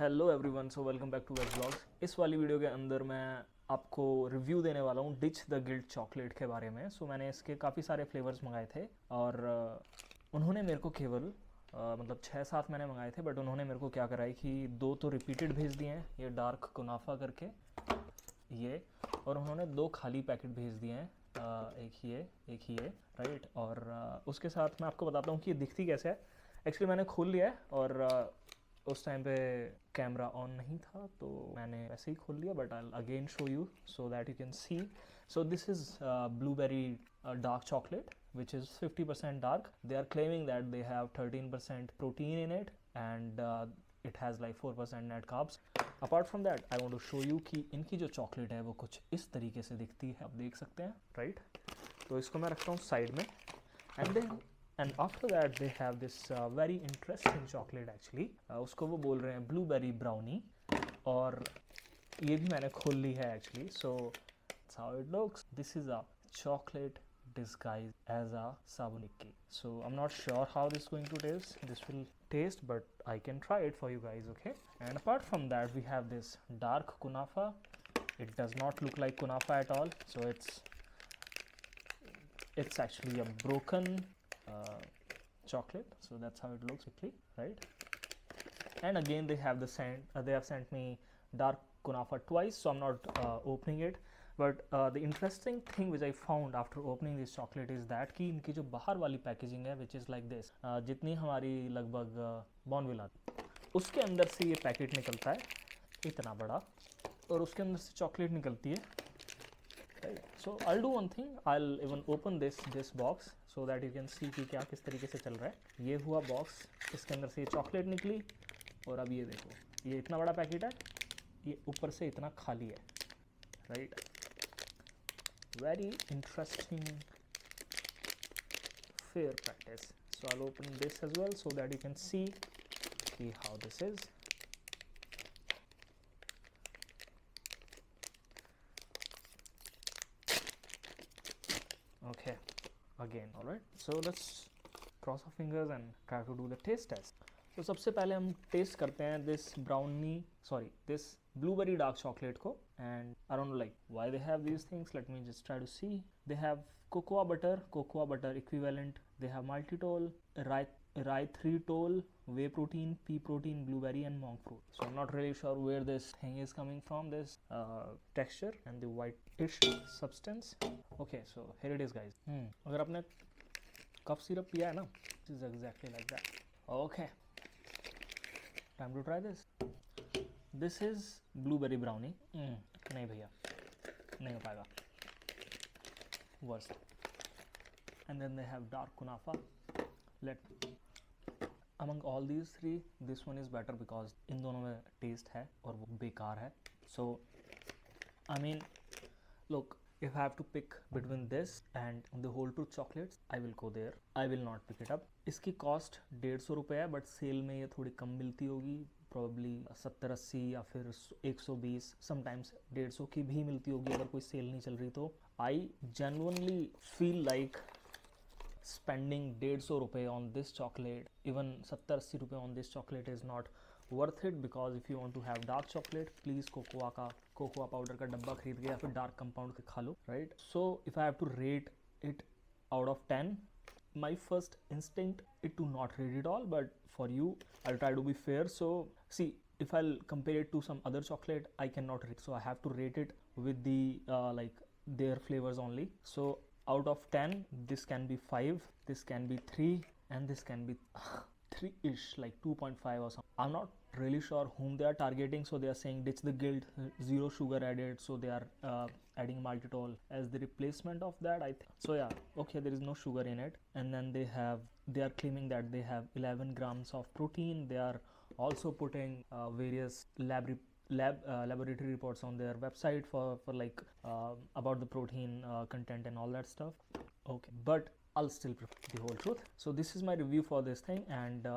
Hello everyone, so welcome back to veg blogs. इस वाली video के अंदर मैं आपको रिव्यू देने वाला हूँ डिच द गिल्ड चॉकलेट के बारे में। सो मैंने इसके काफ़ी सारे फ्लेवर्स मंगाए थे और उन्होंने मेरे को केवल मतलब 6-7 मैंने मंगाए थे, बट उन्होंने मेरे को क्या करा है कि 2 तो रिपीटेड भेज दिए हैं, ये डार्क कुनाफा करके ये, और उन्होंने 2 खाली पैकेट भेज दिए हैं, एक ही ये राइट। और उसके साथ मैं आपको बताता हूँ कि ये दिखती कैसे है। एक्चुअली मैंने खोल लिया है और उस टाइम पे कैमरा ऑन नहीं था तो मैंने ऐसे ही खोल लिया, but I again show you so that you can see. So this is blueberry dark chocolate which is 50% dark. They are claiming that they have 13% protein in it and it has like 4% net carbs. Apart from that I want to show you कि इनकी जो chocolate है वो कुछ इस तरीके से दिखती है, आप देख सकते हैं राइट। तो इसको मैं रखता हूँ साइड में and after that they have this very interesting chocolate actually, उसको वो बोल रहे हैं ब्लूबेरी ब्राउनी, और ये भी मैंने खोल ली है actually. So that's how it looks. This is a chocolate disguised as a sabuniki. So I'm not sure how this is going to taste. This will taste, but I can try it for you guys, okay? And apart from that, we have this dark kunafa. It does not look like kunafa at all. So it's actually a broken chocolate. So that's how it looks quickly, right? And again they have they have sent me dark kunafa twice, so I'm not opening it. But the interesting thing which I found after opening this chocolate is that कि इनकी जो बाहर वाली packaging है which is like this, जितनी हमारी लगभग बॉर्नविला उसके अंदर से ये पैकेट निकलता है इतना बड़ा, और उसके अंदर से चॉकलेट निकलती है right. So I'll do one thing, I'll even open this box so that you can see कि क्या किस तरीके से चल रहा है। ये हुआ बॉक्स, इसके अंदर से ये चॉकलेट निकली, और अब ये देखो ये इतना बड़ा पैकेट है, ये ऊपर से इतना खाली है right. Very interesting fair practice. So I'll open this as well so that you can see how this is. Okay, again, all right. So let's cross our fingers and try to do the taste test. तो सबसे पहले हम test करते हैं this blueberry dark chocolate को, and I don't know like why they have these things, let me just try to see. They have cocoa butter equivalent, they have maltitol, erythritol, whey protein, pea protein, blueberry and monk fruit. So I'm not really sure where this thing is coming from, this texture and the whitish substance. Okay, so here it is guys. अगर आपने cough syrup पिया है ना, this is exactly like that. Okay, time to try this. This is blueberry brownie. नहीं भैया, नहीं हो पाएगा, worse. And then they have dark kunafa. Among all these three, this one is better because इन दोनों में टेस्ट है और वो बेकार है. So I mean, look, if I have to pick between this and the whole truth chocolates, I will go there. I will not pick it up. इसकी cost 150 रुपये है, बट सेल में ये थोड़ी कम मिलती होगी, प्रॉब्ली 70-80 या फिर 120, समटाइम्स 150 की भी मिलती होगी अगर कोई सेल नहीं चल रही तो. आई genuinely feel like spending 150 रुपये on this chocolate, even 70-80 रुपये on this chocolate is not worth it, because if you want to have dark chocolate, please cocoa powder का डब्बा खरीद के या फिर डार्क कंपाउंड के खा लो right. So if I have to rate it out of 10, my first instinct is to not rate it all, but for you I'll try to be fair. So see, if I'll compare it to some other chocolate, I cannot rate, so I have to rate it with the like their flavors only. So out of 10, this can be 5, this can be 3, and this can be 3-ish, like 2.5 or something. I'm not really sure whom they are targeting. So they are saying ditch the guilt, zero sugar added, so they are adding maltitol as the replacement of that, I think. So yeah, okay, there is no sugar in it. And then they are claiming that they have 11 grams of protein. They are also putting various laboratory reports on their website for like about the protein content and all that stuff. Okay, but I'll still prefer the whole truth. So this is my review for this thing, and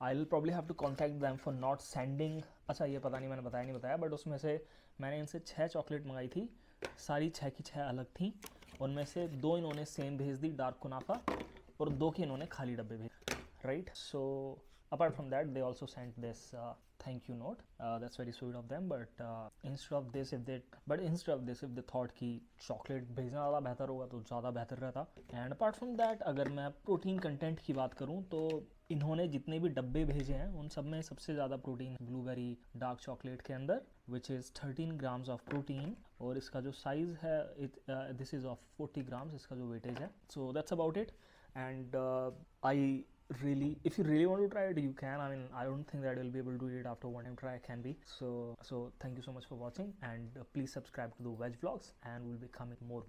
I'll probably have to contact them for not sending. अच्छा, ये पता नहीं मैंने बताया नहीं बताया, but उसमें से मैंने इनसे 6 चॉकलेट मंगाई थी, सारी 6 की 6 अलग थी, उनमें से 2 इन्होंने सेम भेज दी डार्क कुनाफा, और 2 के इन्होंने खाली डब्बे भेज right. So apart from that, they also sent this thank you note. That's very sweet of them. But instead of this, if they thought कि चॉकलेट भेजना ज़्यादा बेहतर होगा तो ज़्यादा बेहतर रहता. एंड अपार्ट फ्रॉम दैट, अगर मैं प्रोटीन कंटेंट की बात करूँ तो इन्होंने जितने भी डब्बे भेजे हैं उन सब में सबसे ज़्यादा प्रोटीन ब्लूबेरी डार्क चॉकलेट के अंदर, which is 13 grams of protein. और इसका जो साइज़ है दिस इज़ ऑफ 40 ग्राम्स, इसका जो वेटेज है. So that's about it. And really, if you really want to try it, you can. I mean, I don't think that you'll be able to do it after one time try. Can be. So thank you so much for watching, and please subscribe to the Veg Vlogs, and we'll be coming more.